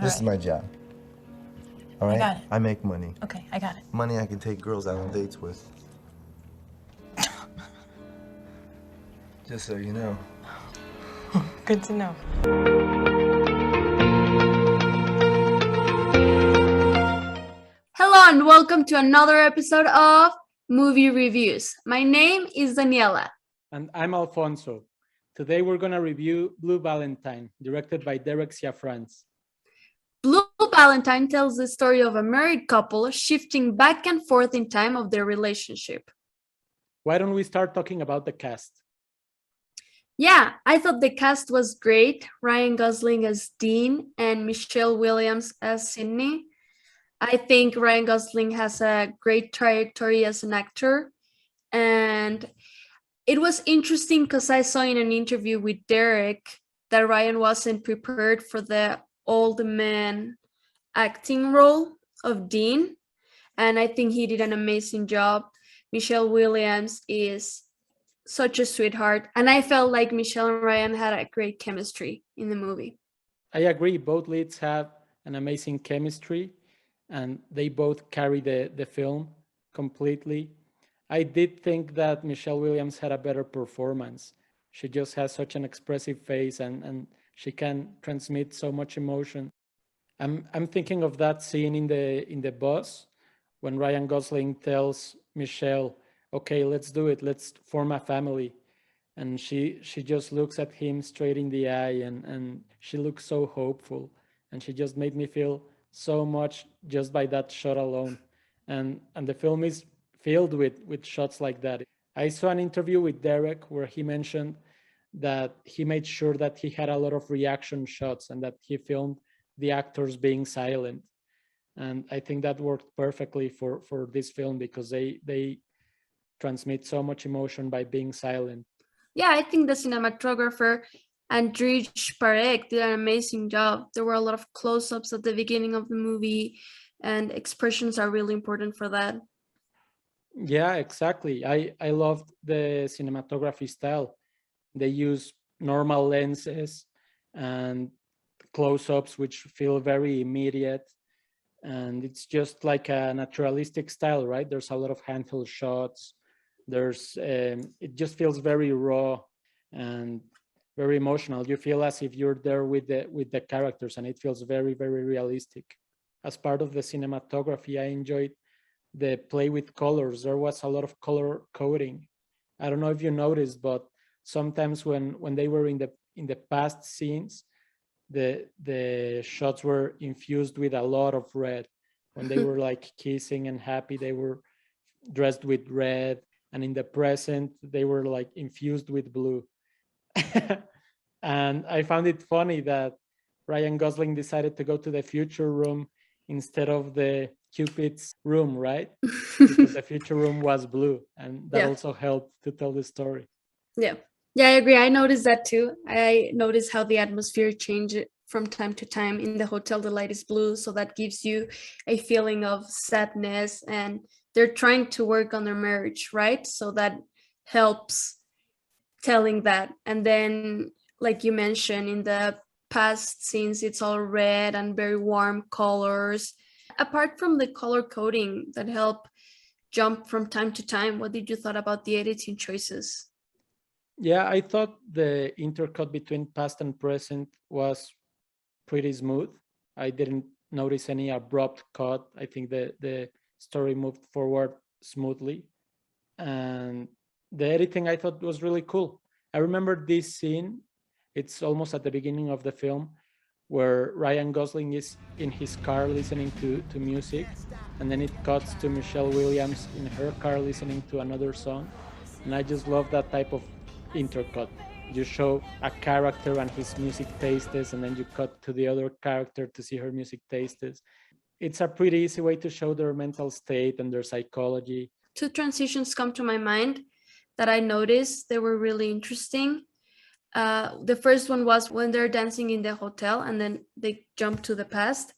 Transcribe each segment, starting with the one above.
This is my job. All right? I got it. I make money. Okay, I got it. Money I can take girls out on dates with. Just so you know. Good to know. Hello and welcome to another episode of Movie Reviews. My name is Daniela. And I'm Alfonso. Today we're going to review Blue Valentine, directed by Derek Ciafrance. Blue Valentine tells the story of a married couple shifting back and forth in time of their relationship. Why don't we start talking about the cast? Yeah, I thought the cast was great. Ryan Gosling as Dean and Michelle Williams as Sydney. I think Ryan Gosling has a great trajectory as an actor. And it was interesting because I saw in an interview with Derek that Ryan wasn't prepared for the old man acting role of Dean. And I think he did an amazing job. Michelle Williams is such a sweetheart. And I felt like Michelle and Ryan had a great chemistry in the movie. I agree. Both leads have an amazing chemistry and they both carry the film completely. I did think that Michelle Williams had a better performance. She just has such an expressive face and she can transmit so much emotion. I'm thinking of that scene in the bus when Ryan Gosling tells Michelle, "Okay, let's do it. Let's form a family." And she just looks at him straight in the eye and she looks so hopeful. And she just made me feel so much just by that shot alone. And the film is filled with shots like that. I saw an interview with Derek where he mentioned that he made sure that he had a lot of reaction shots and that he filmed the actors being silent. And I think that worked perfectly for this film because they transmit so much emotion by being silent. Yeah, I think the cinematographer Andrzej Parek did an amazing job. There were a lot of close-ups at the beginning of the movie, and expressions are really important for that. Yeah, exactly. I loved the cinematography style. They use normal lenses and close-ups, which feel very immediate. And it's just like a naturalistic style, right? There's a lot of handheld shots. It just feels very raw and very emotional. You feel as if you're there with the characters, and it feels very, very realistic. As part of the cinematography, I enjoyed the play with colors. There was a lot of color coding. I don't know if you noticed, but sometimes when they were in the past scenes, the shots were infused with a lot of red. When they were like kissing and happy, they were dressed with red, and in the present they were like infused with blue. And I found it funny that Ryan Gosling decided to go to the future room instead of the Cupid's room, right? Because the future room was blue, and that Yeah. also helped to tell the story. Yeah, I agree. I noticed that too. I noticed how the atmosphere changed from time to time. In the hotel, the light is blue, so that gives you a feeling of sadness, and they're trying to work on their marriage, right? So that helps telling that. And then, like you mentioned, in the past scenes, it's all red and very warm colors. Apart from the color coding that help jump from time to time, what did you thought about the editing choices? Yeah, I thought the intercut between past and present was pretty smooth. I didn't notice any abrupt cut. I think the story moved forward smoothly. And the editing I thought was really cool. I remember this scene, it's almost at the beginning of the film, where Ryan Gosling is in his car listening to music, and then it cuts to Michelle Williams in her car listening to another song. And I just love that type of intercut. You show a character and his music tastes, and then you cut to the other character to see her music tastes. It's a pretty easy way to show their mental state and their psychology. Two transitions come to my mind that I noticed they were really interesting. The first one was when they're dancing in the hotel and then they jump to the past.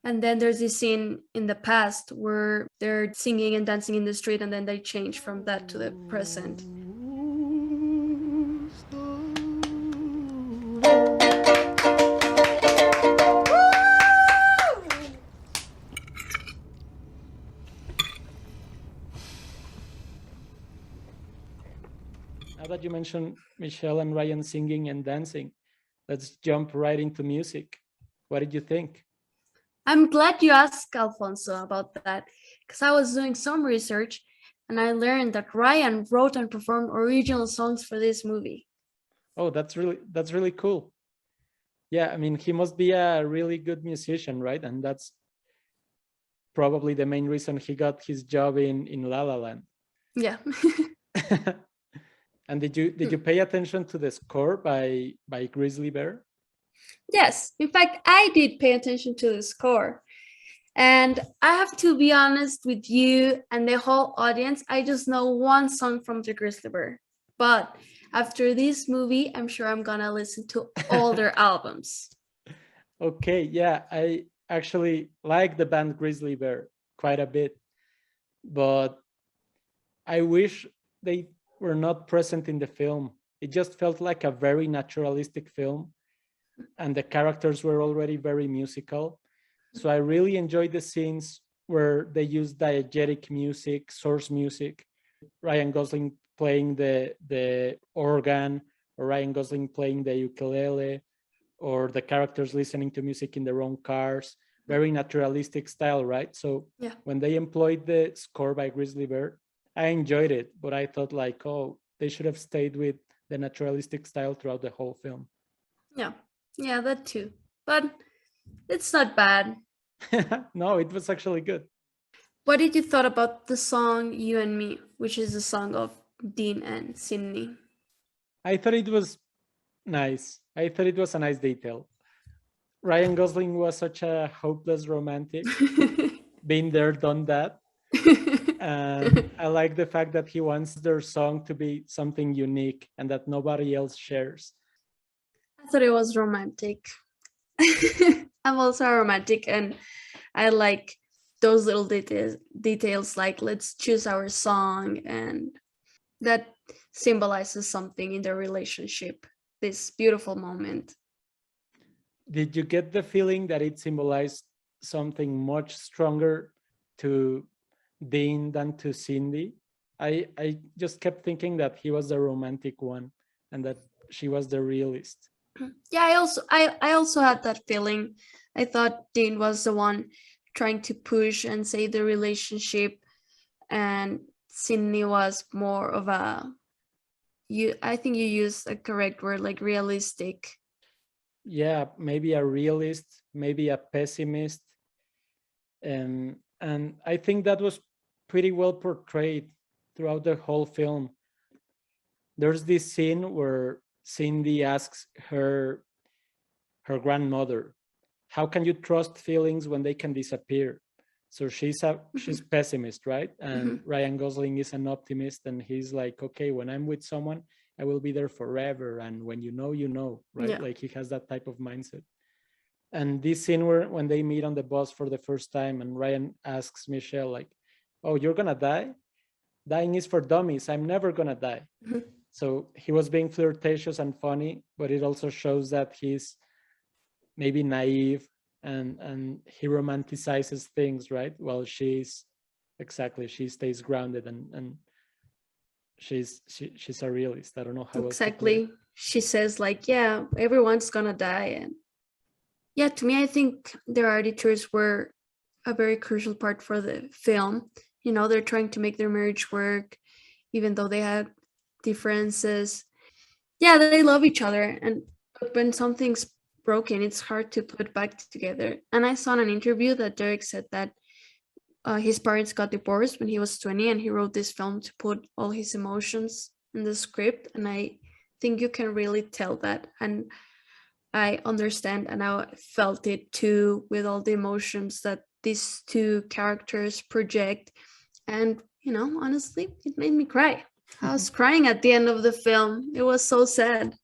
And then there's this scene in the past where they're singing and dancing in the street, and then they change from that to the present. that you mentioned Michelle and Ryan singing and dancing, let's jump right into music. What did you think? I'm glad you asked Alfonso about that because I was doing some research and I learned that Ryan wrote and performed original songs for this movie. Oh, that's really cool. Yeah, I mean, he must be a really good musician, right? And that's probably the main reason he got his job in La La Land. Yeah. And did you pay attention to the score by Grizzly Bear? Yes, in fact, I did pay attention to the score. And I have to be honest with you and the whole audience, I just know one song from the Grizzly Bear. But after this movie, I'm sure I'm gonna listen to all their albums. Okay, yeah, I actually like the band Grizzly Bear quite a bit, but I wish they were not present in the film. It just felt like a very naturalistic film, and the characters were already very musical. So I really enjoyed the scenes where they use diegetic music, source music, Ryan Gosling playing the organ, or Ryan Gosling playing the ukulele, or the characters listening to music in their own cars. Very naturalistic style, right? So Yeah. when they employed the score by Grizzly Bear, I enjoyed it, but I thought like, oh, they should have stayed with the naturalistic style throughout the whole film. Yeah. Yeah, that too. But it's not bad. No, it was actually good. What did you thought about the song You and Me, which is the song of Dean and Sydney? I thought it was nice. I thought it was a nice detail. Ryan Gosling was such a hopeless romantic. Been there, done that. And I like the fact that he wants their song to be something unique and that nobody else shares. I thought it was romantic. I'm also a romantic and I like those little details like let's choose our song and that symbolizes something in the relationship, this beautiful moment. Did you get the feeling that it symbolized something much stronger to Dean than to Cindy? I just kept thinking that he was the romantic one and that she was the realist. Yeah, I also had that feeling. I thought Dean was the one trying to push and save the relationship, and Sydney was more of a you. I think you used a correct word, like realistic. Yeah, maybe a realist, maybe a pessimist. And I think that was pretty well portrayed throughout the whole film. There's this scene where Cindy asks her grandmother, how can you trust feelings when they can disappear? So she's pessimist, right? And Ryan Gosling is an optimist, and he's like, okay, when I'm with someone, I will be there forever, and when you know, right? Yeah. Like he has that type of mindset. And this scene where when they meet on the bus for the first time, and Ryan asks Michelle like, oh, you're gonna die? Dying is for dummies, I'm never gonna die. So he was being flirtatious and funny, but it also shows that he's maybe naive, and he romanticizes things, right? While she stays grounded, and she's a realist. I don't know how else to put it. Exactly. She says like, yeah, everyone's gonna die, and yeah, to me, I think their editors were a very crucial part for the film. You know, they're trying to make their marriage work, even though they had differences. Yeah, they love each other, and but when something's broken, it's hard to put back together. And I saw in an interview that Derek said that his parents got divorced when he was 20, and he wrote this film to put all his emotions in the script. And I think you can really tell that. And I understand and I felt it too with all the emotions that these two characters project. And, you know, honestly, it made me cry. I was crying at the end of the film. It was so sad.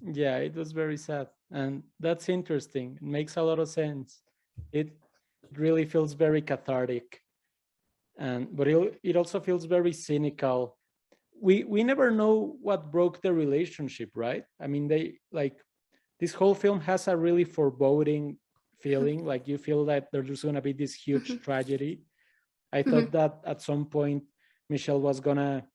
Yeah, it was very sad, and that's interesting. It makes a lot of sense. It really feels very cathartic, but it also feels very cynical. We never know what broke the relationship, right? I mean, they like this whole film has a really foreboding feeling. Like you feel that there's going to be this huge tragedy. I thought that at some point Michelle was gonna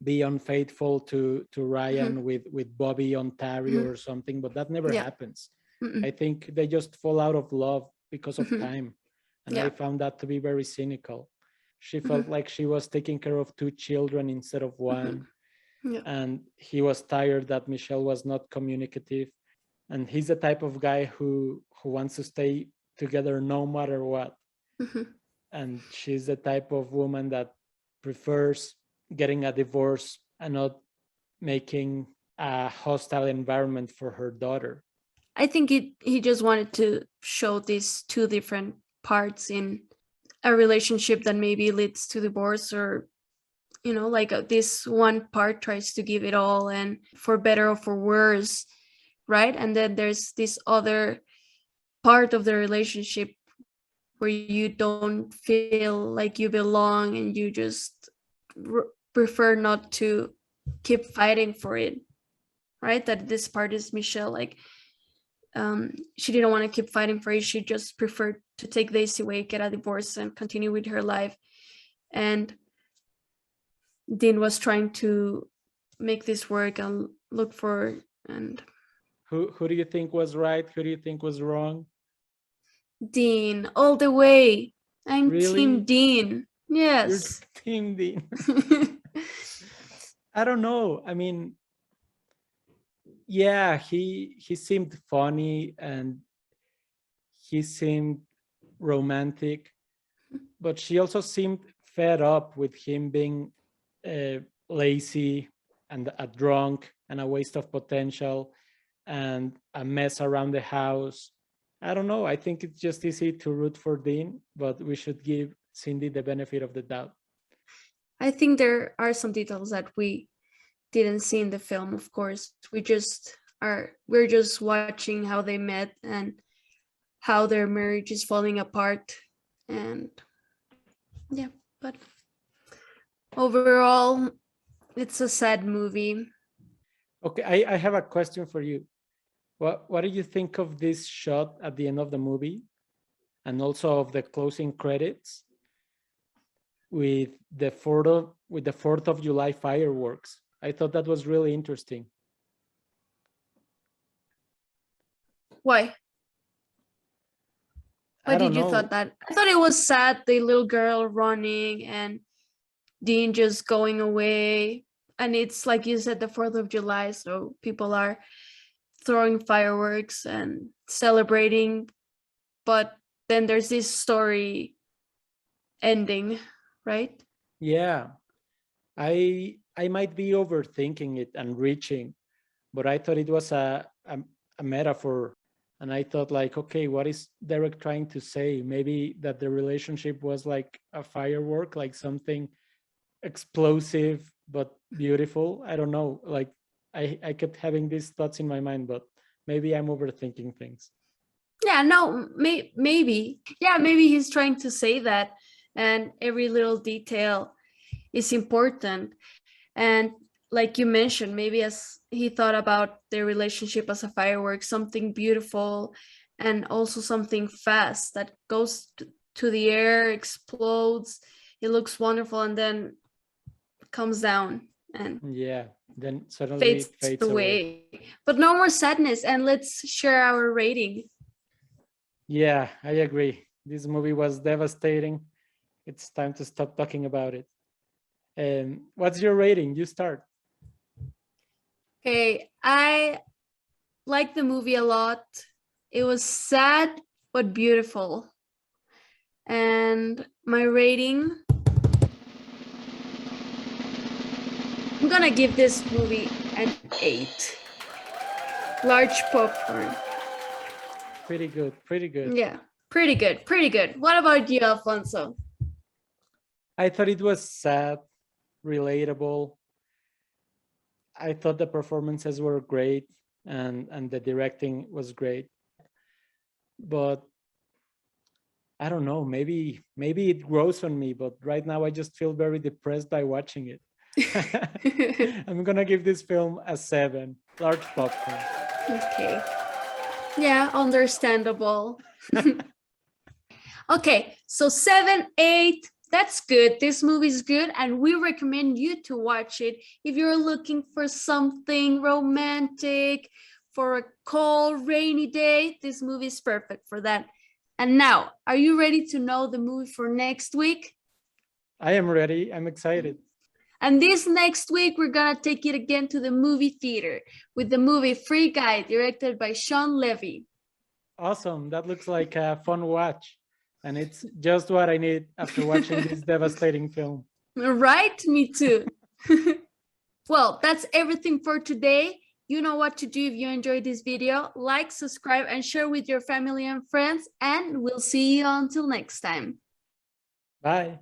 be unfaithful to Ryan with Bobby Ontario or something, but that never Yeah. happens. Mm-mm. I think they just fall out of love because of Mhm. time. And Yeah. I found that to be very cynical. She felt like she was taking care of two children instead of one. Yeah. And he was tired that Michelle was not communicative. And he's the type of guy who wants to stay together no matter what. Mhm. And she's the type of woman that prefers getting a divorce and not making a hostile environment for her daughter. I think he just wanted to show these two different parts in a relationship that maybe leads to divorce, or like this one part tries to give it all and for better or for worse, right? And then there's this other part of the relationship where you don't feel like you belong and you just prefer not to keep fighting for it, right? That this part is Michelle, like she didn't want to keep fighting for it. She just preferred to take the easy way, get a divorce, and continue with her life. And Dean was trying to make this work and look for, and Who do you think was right? Who do you think was wrong? Dean all the way. I'm Team Really? Dean. You're Yes. Team Dean. I don't know. I mean, yeah, he seemed funny and he seemed romantic, but she also seemed fed up with him being lazy and a drunk and a waste of potential and a mess around the house. I don't know. I think it's just easy to root for Dean, but we should give Cindy the benefit of the doubt. I think there are some details that we didn't see in the film, of course. We're just watching how they met and how their marriage is falling apart. And yeah, but overall, it's a sad movie. Okay, I have a question for you. What do you think of this shot at the end of the movie and also of the closing credits with the 4th of July fireworks? I thought that was really interesting. Why? Why I don't did you thought know. that? I thought it was sad, the little girl running and Dean just going away. And it's like you said, the 4th of July, so people are throwing fireworks and celebrating. But then there's this story ending, right? Yeah, I might be overthinking it and reaching, but I thought it was a metaphor. And I thought like, okay, what is Derek trying to say? Maybe that the relationship was like a firework, like something explosive but beautiful. I don't know. Like I kept having these thoughts in my mind, but maybe I'm overthinking things. Yeah, no, maybe. Yeah, maybe he's trying to say that. And every little detail is important. And like you mentioned, maybe as he thought about their relationship as a firework, something beautiful and also something fast that goes to the air, explodes, it looks wonderful, and then comes down and Yeah, then suddenly fades it fades away. away. But no more sadness, and let's share our rating. Yeah, I agree. This movie was devastating. It's time to stop talking about it. What's your rating? You start. Okay, I like the movie a lot. It was sad but beautiful. And my rating, I'm gonna give this movie an 8. Large popcorn. Pretty good, pretty good. Yeah, pretty good, pretty good. What about you, Alfonso? I thought it was sad, relatable. I thought the performances were great and the directing was great. But I don't know, maybe it grows on me, but right now I just feel very depressed by watching it. I'm gonna give this film a 7. Large popcorn. Okay. Yeah, understandable. Okay, so 7, 8, That's good. This movie is good, and we recommend you to watch it if you're looking for something romantic for a cold, rainy day. This movie is perfect for that. And now, are you ready to know the movie for next week? I am ready. I'm excited. And this next week, we're gonna take it again to the movie theater with the movie Free Guy, directed by Sean Levy. Awesome. That looks like a fun watch. And it's just what I need after watching this devastating film. Right? Me too. Well, that's everything for today. You know what to do if you enjoyed this video. Like, subscribe, and share with your family and friends. And we'll see you until next time. Bye.